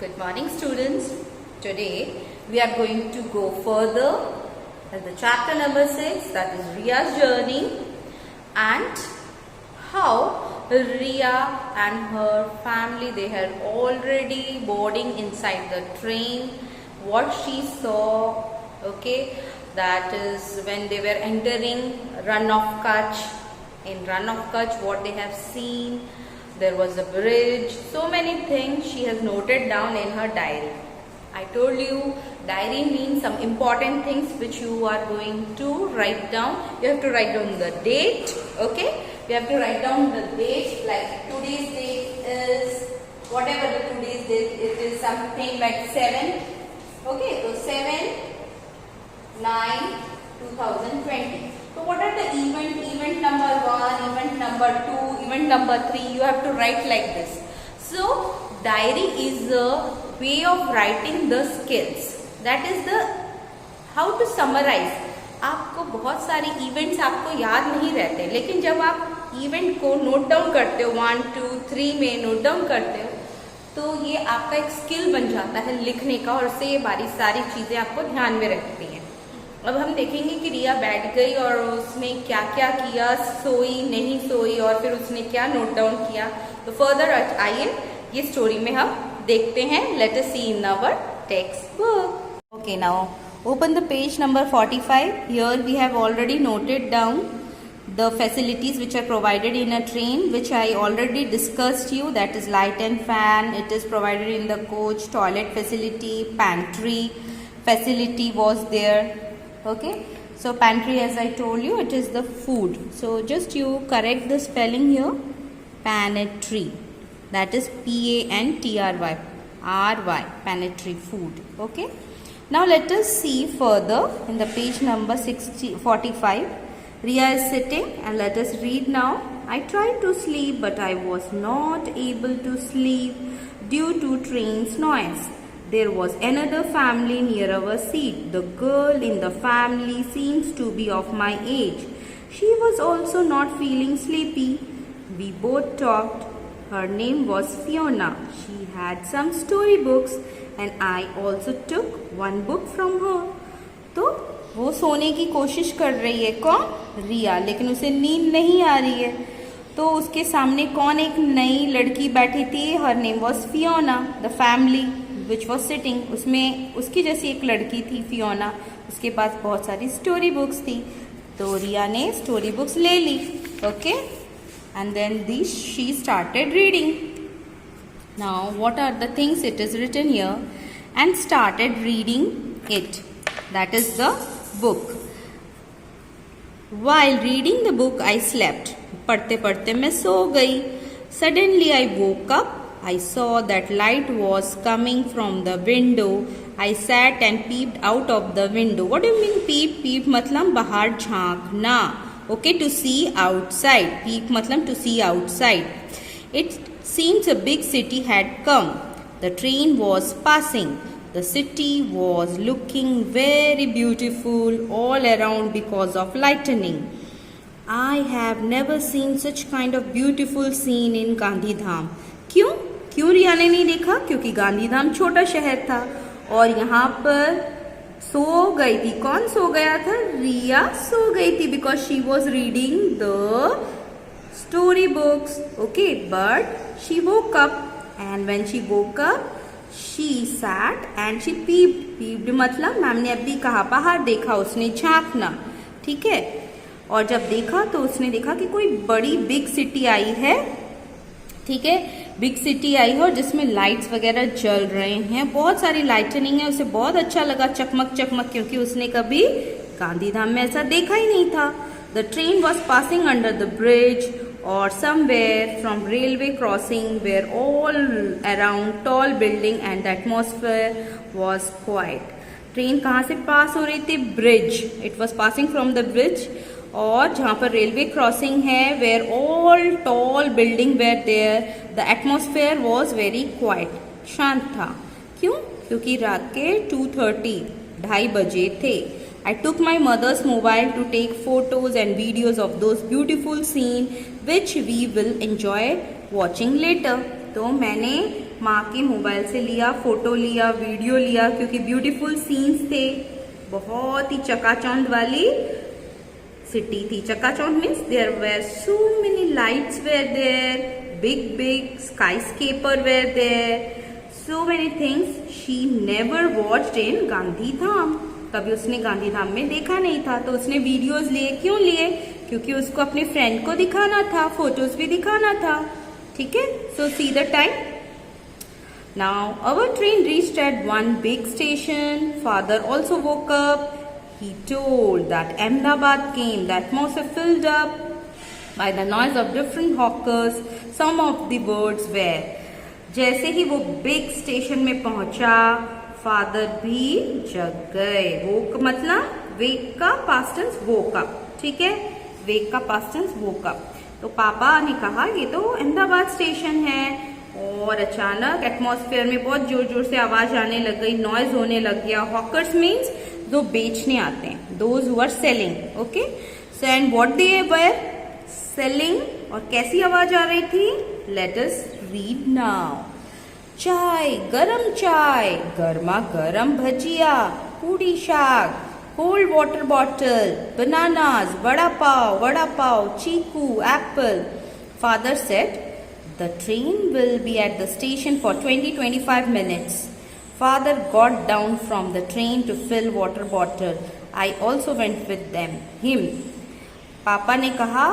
Good morning, students. Today we are going to go further at the chapter number 6, that is Ria's journey, and how Ria and her family, they had already boarding inside the train. What she saw, okay, that is when they were entering Run of Kutch. In Run of Kutch, what they have seen. There was a bridge, so many things she has noted down in her diary. I told you diary means some important things which you are going to write down. You have to write down the date, okay? You have to write down the date, like today's date is, whatever the today's date, it is something like 7, okay? So 7/9/2020. So what are the event number 1, event number 2, event number 3, you have to write like this. So diary is a way of writing the skills. That is the how to summarize. आपको बहुत सारे events आपको याद नहीं रहते, लेकिन जब आप इवेंट को नोट डाउन करते हो 1, 2, 3 में नोट डाउन करते हो, तो ये आपका एक स्किल बन जाता है लिखने का, और उससे ये सारी चीजें आपको ध्यान में रखती हैं. अब हम देखेंगे कि रिया बैठ गई और उसने क्या क्या किया, सोई नहीं सोई, और फिर उसने क्या नोट डाउन किया. तो फर्दर आइए ये स्टोरी में हम देखते हैं. Let us see in our text book. Okay, now open the page number 45. Here we have already noted down the facilities which are provided in a train, which I already discussed you. That is light and fan. It is provided in the coach. Toilet facility, pantry facility was there. Okay, so pantry, as I told you, it is the food. So just you correct the spelling here. Pantry, that is PANTRY, RY, pantry, food. Okay, now let us see further in the page number 45. Ria is sitting, and let us read now. I tried to sleep, but I was not able to sleep due to train's noise. There was another family near our seat. The girl in the family seems to be of my age. She was also not feeling sleepy. We both talked. Her name was Fiona. She had some storybooks, and I also took one book from her. तो वो सोने की कोशिश कर रही है, कौन? रिया, लेकिन उसे नींद नहीं आ रही है. तो उसके सामने कौन, एक नई लड़की बैठी थी. Her name was Fiona. The family which was sitting, उसमें उसकी जैसी एक लड़की थी फियोना. उसके पास बहुत सारी स्टोरी बुक्स थी, तो रिया ने स्टोरी बुक्स ले ली. Okay, and then this she started reading. Now what are the things it is written here, and started reading it. That is the book. While reading the book, I slept. पढ़ते पढ़ते मैं सो गई. Suddenly I woke up. I saw that light was coming from the window. I sat and peeped out of the window. What do you mean peep? Peep मतलब बाहर झांकना. Okay, to see outside. Peep मतलब to see outside. It seems a big city had come. The train was passing. The city was looking very beautiful all around because of lightning. I have never seen such kind of beautiful scene in Gandhidham. क्यों रिया ने नहीं देखा? क्योंकि गांधीधाम छोटा शहर था, और यहाँ पर सो गई थी. कौन सो गया था? रिया सो गई थी, because she was reading the story books. Okay, but she woke up, and when she woke up she sat and she peeped. Peeped मतलब मैम ने अभी कहा बाहर देखा, उसने झांकना. ठीक है, और जब देखा तो उसने देखा कि कोई बड़ी बिग सिटी आई है. ठीक है, बिग सिटी आई है और जिसमें लाइट्स वगैरह जल रहे हैं, बहुत सारी लाइटनिंग है. उसे बहुत अच्छा लगा, चकमक चकमक, क्योंकि उसने कभी गांधीधाम में ऐसा देखा ही नहीं था. The train was passing under the bridge or somewhere from railway crossing, where all around tall building and the atmosphere was quiet. Train कहाँ से पास हो रही थी? Bridge. It was passing from the bridge, और जहाँ पर railway crossing है, where all tall building where there, the atmosphere was very quiet. शांत था. क्यों? क्योंकि रात के 2:30, 2:30 बजे थे. I took my mother's mobile to take photos and videos of those beautiful scenes which we will enjoy watching later. तो मैंने माँ के मोबाइल से लिया, फोटो लिया, वीडियो लिया, क्योंकि ब्यूटीफुल सीन्स थे, बहुत ही चकाचौंध वाली सिटी थी। चकाचौंध means there were so many lights were there, big big skyscraper were there, so many things she never watched in Gandhidham. कभी उसने गांधीधाम में देखा नहीं था, तो उसने वीडियोस लिए। क्यों लिए? क्योंकि उसको अपने फ्रेंड को दिखाना था, फोटोज भी दिखाना था। ठीक है, so see the time. Now our train reached at one big station. Father also woke up. He told that Ahmedabad came. The atmosphere filled up by the noise of different hawkers. Some of the words were, जैसे ही वो big station में पहुंचा, father भी जग गए। वोक मतलब वेक का past tense woke up. ठीक है, वेक का पास्ट टेंस वोक अप। तो पापा ने कहा ये तो अहमदाबाद स्टेशन है, और अचानक एटमॉस्फेयर में बहुत जोर जोर से आवाज आने लग गई, नॉइज होने लग गया। हॉकर्स मीन्स जो बेचने आते हैं, those who are selling. Okay, so and what they were selling, और कैसी आवाज आ रही थी? Let us read now. Chai, garam chai, garma garam bhajiya, puri shaak, cold water bottle, bananas, vada pav, chikoo, apple. Father said, the train will be at the station for 20-25 minutes. Father got down from the train to fill water bottle. I also went with him. पापा ने कहा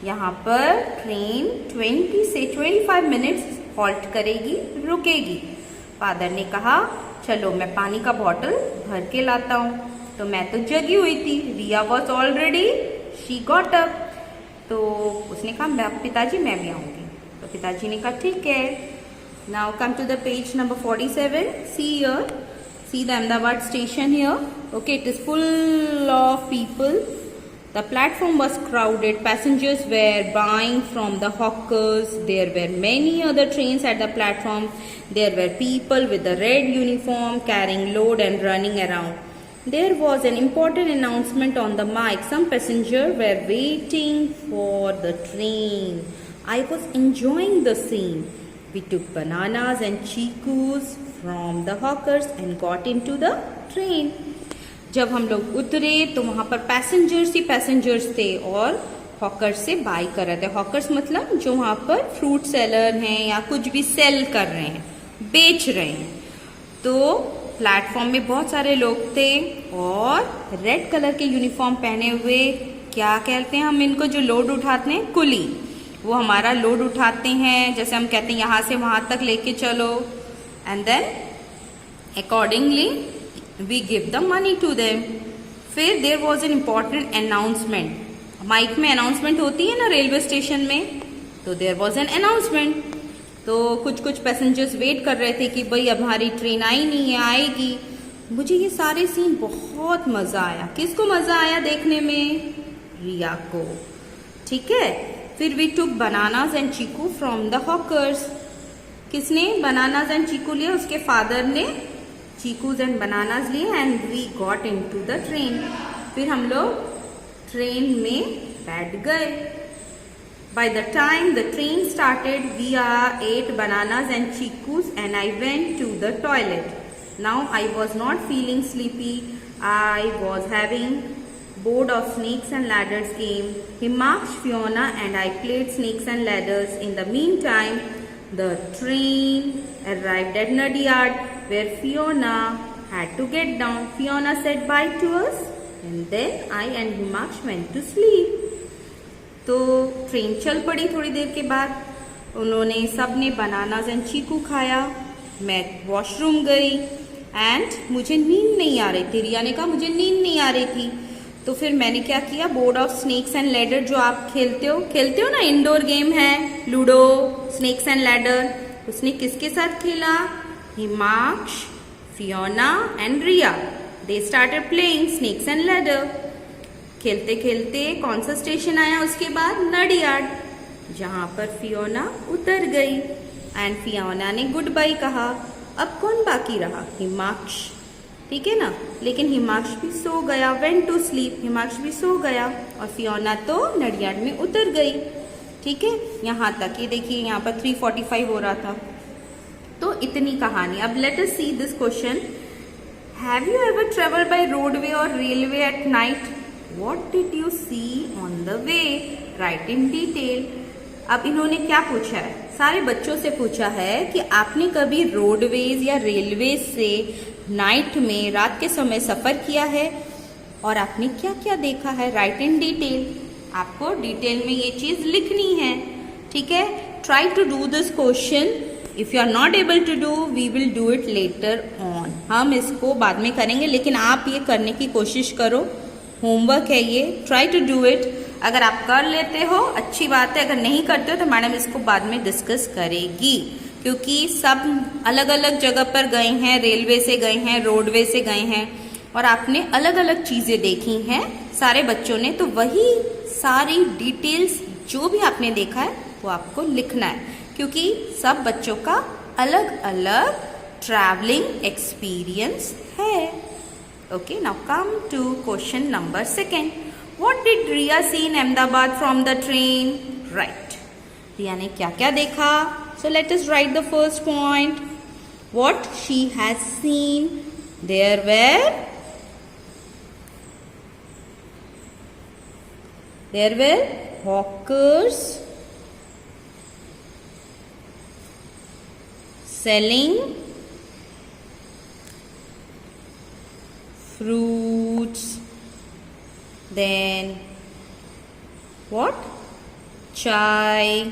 यहाँ पर train 20 से 25 minutes halt करेगी, रुकेगी। Father ने कहा चलो मैं पानी का बॉटल भर के लाता हूँ। तो मैं तो जगी हुई थी, Riya was already, she got up. तो उसने कहा पिताजी मैं भी आऊँगी। तो पिताजी ने कहा ठीक है। Now come to the page number 47. See here, see the Ahmedabad station here. Okay, it is full of people. The platform was crowded. Passengers were buying from the hawkers. There were many other trains at the platform. There were people with the red uniform carrying load and running around. There was an important announcement on the mic. Some passengers were waiting for the train. I was enjoying the scene. We took bananas and chicus from the hawkers and got into the train. जब हम लोग उतरे तो वहां पर passengers थे और hawkers से बाय कर रहे थे। हॉकर्स मतलब जो वहां पर फ्रूट सेलर हैं या कुछ भी सेल कर रहे हैं, बेच रहे हैं। तो प्लेटफॉर्म में बहुत सारे लोग थे और रेड कलर के यूनिफॉर्म पहने हुए, क्या कहते हैं हम इनको, जो लोड उठाते हैं, कुली। वो हमारा लोड उठाते हैं, जैसे हम कहते हैं यहाँ से वहां तक लेके चलो, and then accordingly we give the money to them. फिर there was an important announcement. Mike में अनाउंसमेंट होती है ना रेलवे स्टेशन में, तो there was an announcement. तो कुछ पैसेंजर्स वेट कर रहे थे कि भाई अब हमारी ट्रेन आई नहीं है, आएगी। मुझे ये सारे सीन बहुत मजा आया। किसको मजा आया देखने में? रिया को। ठीक है, फिर we took bananas and chiku from the hawkers. किसने बनानाज एंड चीकू लिए? उसके फादर ने चीकूज एंड बनानाज लिए, and we got into the train. फिर हम लोग ट्रेन में बैठ गए। By the time the train started we ate bananas and chicus and I went to the toilet. Now I was not feeling sleepy. I was having board of snakes and ladders game. Himaksh, Fiona and I played snakes and ladders. In the meantime, the train arrived at Nadyad, where Fiona had to get down. Fiona said bye to us, and then I and Himaksh went to sleep. तो train चल पड़ी। थोड़ी देर के बाद उन्होंने सबने bananas and चीकू खाया। मैं वॉशरूम गई एंड मुझे नींद नहीं आ रही थी। रिया ने कहा मुझे नींद नहीं आ रही थी। तो फिर मैंने क्या किया, board of snakes and ladder जो आप खेलते हो ना, इंडोर गेम है, लूडो, स्नेक्स एंड लैडर, उसने किसके साथ खेला? Himaksh, Fiona and Riya. They started playing snakes and ladder. खेलते खेलते कौन सा स्टेशन आया उसके बाद? नडियाड, जहां पर फियोना उतर गई एंड फियोना ने गुड बाय कहा। अब कौन बाकी रहा? हिमाक्ष। ठीक है ना, लेकिन हिमाक्ष भी सो गया, वेंट टू स्लीप। हिमाक्ष भी सो गया और फियोना तो नडियाड में उतर गई। ठीक है, यहाँ तक। ये देखिए यहाँ पर 3:45 हो रहा था। तो इतनी कहानी. अब let us see this question. Have you ever travelled by roadway और railway at night? What did you see on the way? Write in detail. अब इन्होंने क्या पूछा है, सारे बच्चों से पूछा है कि आपने कभी रोडवेज या रेलवे से नाइट में, रात के समय सफर किया है और आपने क्या क्या देखा है. Write in detail. आपको डिटेल में ये चीज लिखनी है. ठीक है. Try to do this question. If you are not able to do, we will do it later on. हम इसको बाद में करेंगे, लेकिन आप ये करने की कोशिश करो. होमवर्क है ये. Try to do it. अगर आप कर लेते हो अच्छी बात है, अगर नहीं करते हो तो मैडम इसको बाद में डिस्कस करेगी, क्योंकि सब अलग अलग जगह पर गए हैं. रेलवे से गए हैं, रोडवे से गए हैं, और आपने अलग अलग चीजें देखी हैं सारे बच्चों ने. तो वही सारी डिटेल्स जो भी आपने देखा है वो आपको लिखना है, क्योंकि सब बच्चों का अलग अलग ट्रैवलिंग एक्सपीरियंस है. Okay, now come to question number 2. What did Riya see in Ahmedabad from the train? Right. Riya ने क्या क्या देखा? So let us write the first point. What she has seen. There were hawkers selling fruits, then what? Chai,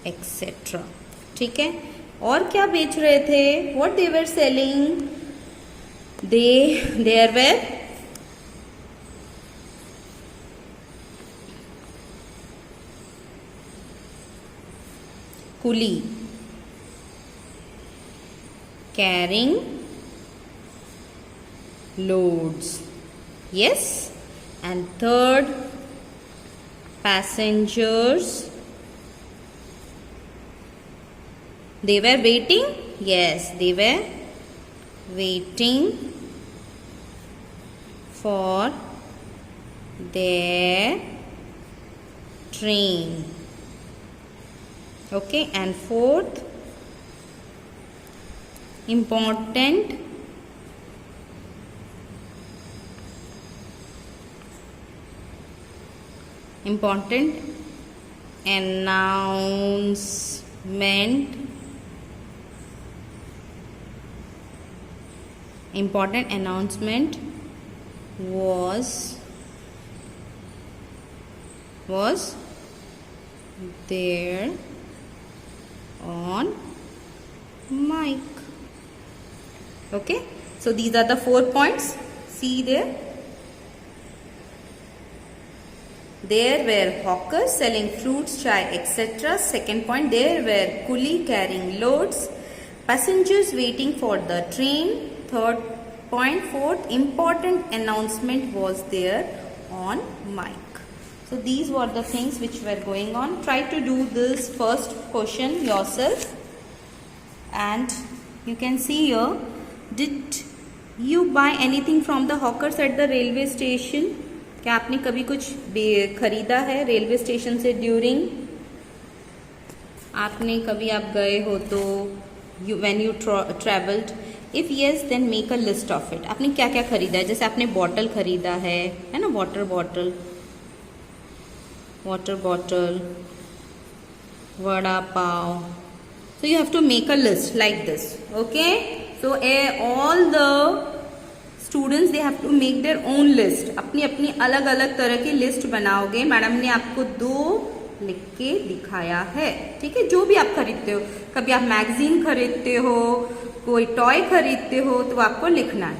etc. ठीक है. और क्या बेच रहे थे? What they were selling? There were coolie carrying loads. Yes. And third, passengers, they were waiting. Yes, they were waiting for their train. Okay, and fourth, important announcement was there on mic. Okay, so these are the 4 points. See there. There were hawkers selling fruits, chai, etc. Second point, there were coolie carrying loads, passengers waiting for the train. Third point, fourth, important announcement was there on mic. So these were the things which were going on. Try to do this first question yourself. And you can see here, did you buy anything from the hawkers at the railway station? क्या आपने कभी कुछ खरीदा है railway station से during? आपने कभी आप गए हो तो when you traveled. If yes, then make a list of it. आपने क्या क्या खरीदा है? जैसे आपने बॉटल खरीदा है ना, water bottle, vada pav. So you have to make a list like this. Okay, so all the students, they have to make their own list. अपनी अपनी अलग अलग तरह की लिस्ट बनाओगे. मैडम ने आपको 2 लिख के दिखाया है. ठीक है, जो भी आप खरीदते हो, कभी आप मैगजीन खरीदते हो, कोई टॉय खरीदते हो, तो आपको लिखना है.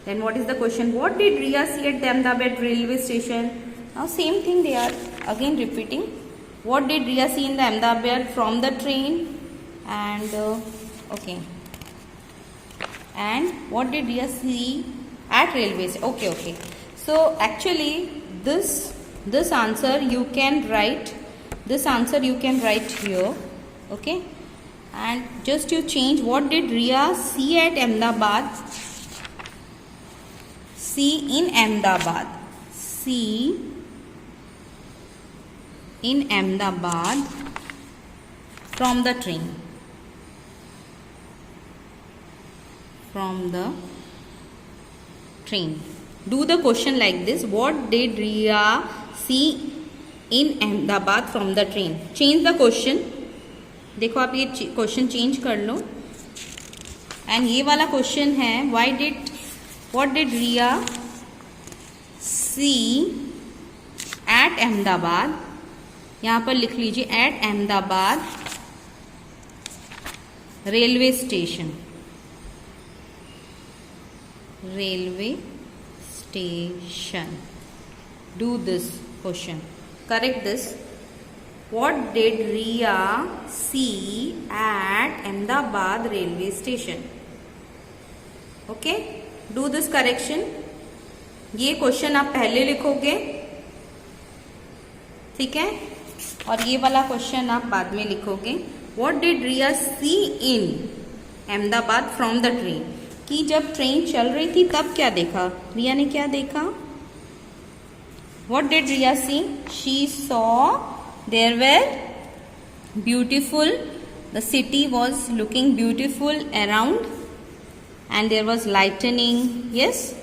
Then what is the question? What did Riya see at the Ahmedabad railway station? Now same thing they are again repeating. What did Riya see in the Ahmedabad from the train? And okay. And what did Riya see at railways? Okay. So actually this answer you can write. This answer you can write here. Okay. And just you change, what did Riya see at Ahmedabad? See in Ahmedabad. See in Ahmedabad from the train. from the train. Do the question like this. What did Riya see in Ahmedabad from the train? Change the question. देखो आप ये question change कर लो. And ये वाला question है what did Riya see at Ahmedabad. यहाँ पर लिख लीजिए at Ahmedabad railway station. Railway station. Do this question. Correct this. What did Riya see at Ahmedabad railway station? Okay. Do this correction. ये question आप पहले लिखोगे, ठीक है, और ये वाला क्वेश्चन आप बाद में लिखोगे. What did Riya see in Ahmedabad from the train? कि जब ट्रेन चल रही थी तब क्या देखा, रिया ने क्या देखा. What did Riya see? She saw there were beautiful, the city was looking beautiful around, and there was lightning, yes,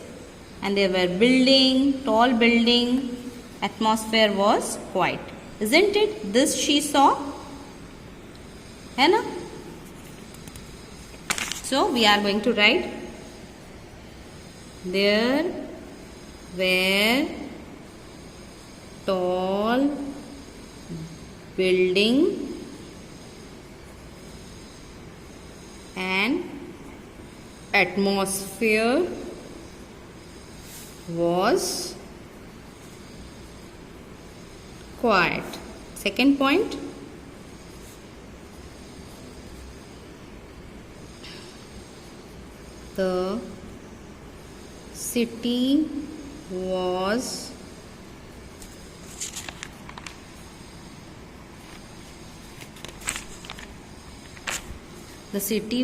and there were building, tall building, atmosphere was quiet. Isn't it? This she saw, है ना? So we are going to write, there were tall building and atmosphere was quiet. Second point, the city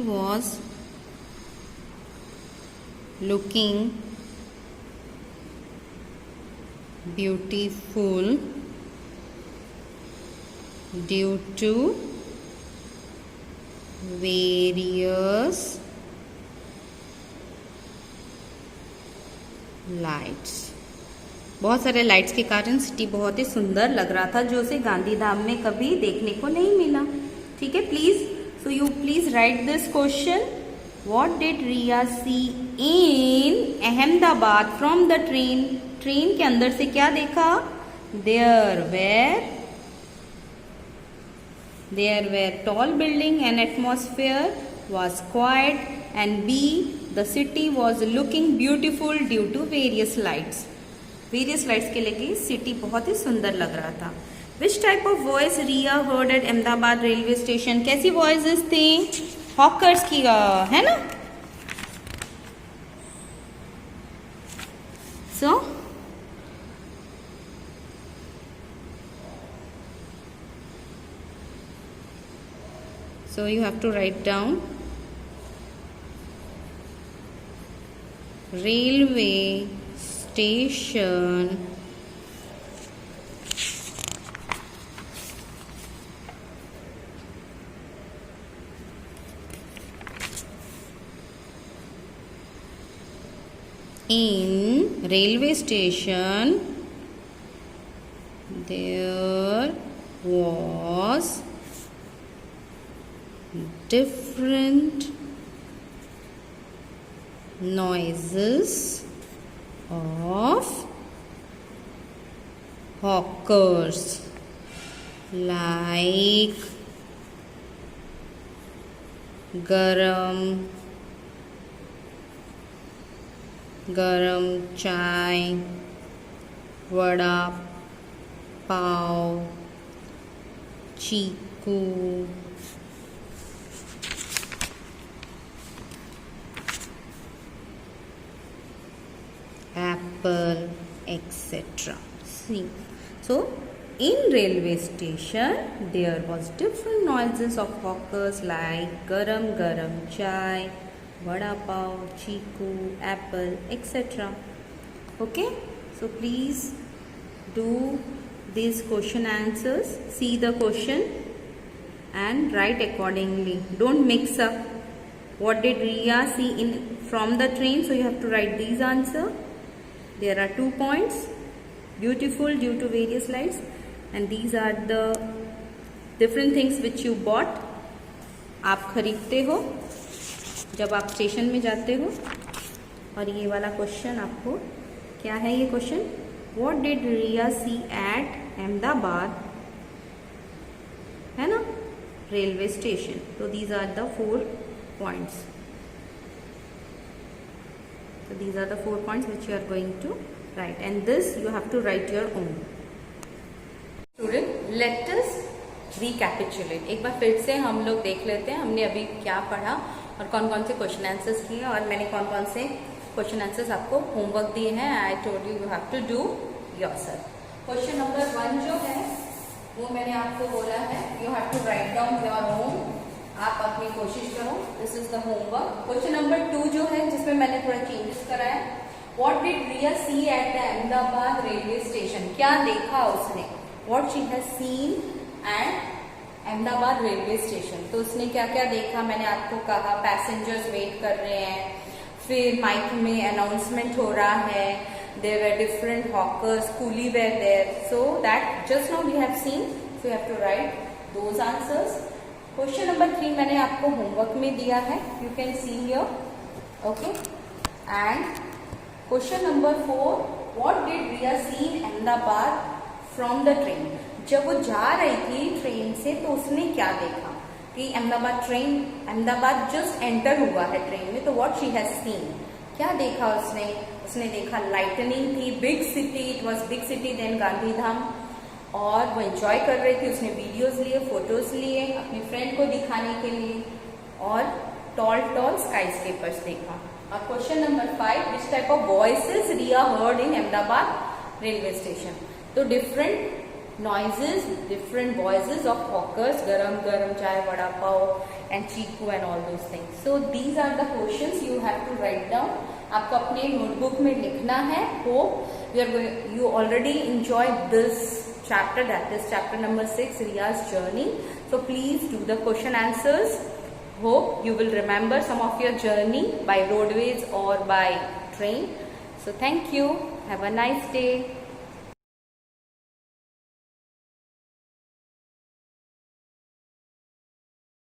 was looking beautiful due to various lights. बहुत सारे lights के कारण city बहुत ही सुंदर लग रहा था, जो उसे गांधीधाम में कभी देखने को नहीं मिला. ठीक है, please, so you please write this question. What did Riya see in Ahmedabad from the train. Train के अंदर से क्या देखा. There were tall building and atmosphere was quiet, and B, the city was looking beautiful due to various lights. Various lights के लिए city बहुत ही सुंदर लग रहा था. Which type of voice Riya heard at Ahmedabad railway station? कैसी voices थी. Hawkers की, है ना. So you have to write down railway station in railway station there was different noises of hawkers like garam chai, vada pav, chiku, apple, etc. See, so in railway station there was different noises of hawkers like garam chai, vada pav, chiku, apple, etc. Okay, so please do these question answers, see the question and write accordingly. Don't mix up. What did Riya see in from the train, so you have to write these answer. There are 2 points. Beautiful due to various lights, and these are the different things which you bought. आप खरीदते हो जब आप station में जाते हो. और ये वाला क्वेश्चन आपको क्या है, ये question, what did Riya see at Ahmedabad, है ना, रेलवे स्टेशन. तो these are the 4 points. So these are the 4 points which you are going to write, and this you have to write your own. Student, let us recapitulate. एक बार फिर से हम लोग देख लेते हैं हमने अभी क्या पढ़ा और कौन कौन से क्वेश्चन आंसर्स किए और मैंने कौन कौन से क्वेश्चन आंसर्स आपको होमवर्क दिए हैं. I told you have to do yourself. Question number 1 जो है वो मैंने आपको बोला है you have to write down your own. आप अपनी कोशिश करो. This is the homework. Question number 2 जो है जिसमें मैंने थोड़ा चेंजेस करा है. What did Riya see at the Ahmedabad railway station. क्या देखा उसने, what she has seen at Ahmedabad railway station. तो उसने क्या क्या देखा, मैंने आपको कहा पैसेंजर्स वेट कर रहे हैं, फिर माइक में अनाउंसमेंट हो रहा है, there were different hawkers, coolie were there. So that just now we have seen, so you have to write those answers. Question number 3 मैंने आपको होमवर्क में दिया है, you can see here. Okay. And question number 4, what did Riya see in Ahmedabad from the train. जब वो जा रही थी ट्रेन से तो उसने क्या देखा कि अहमदाबाद जस्ट एंटर हुआ है ट्रेन में, तो व्हाट शी हैज सीन, क्या देखा उसने. उसने देखा लाइटनिंग थी, big city, it was big city then Gandhidham, और वो एंजॉय कर रही थी. उसने वीडियोस लिए, फोटोज लिए अपनी फ्रेंड को दिखाने के लिए, और टॉल टॉल स्काईस्केपर्स देखा. और question number 5, which type of voices Riya heard in Ahmedabad railway station. तो different noises, different voices of hawkers, garam garam chai, vada pav and chiku and all those things. So these are the questions you have to write down. आपको अपने notebook में लिखना है. Hope you already enjoyed this chapter, that is chapter number 6, Riya's journey. So please do the question answers. Hope you will remember some of your journey by roadways or by train. So thank you. Have a nice day.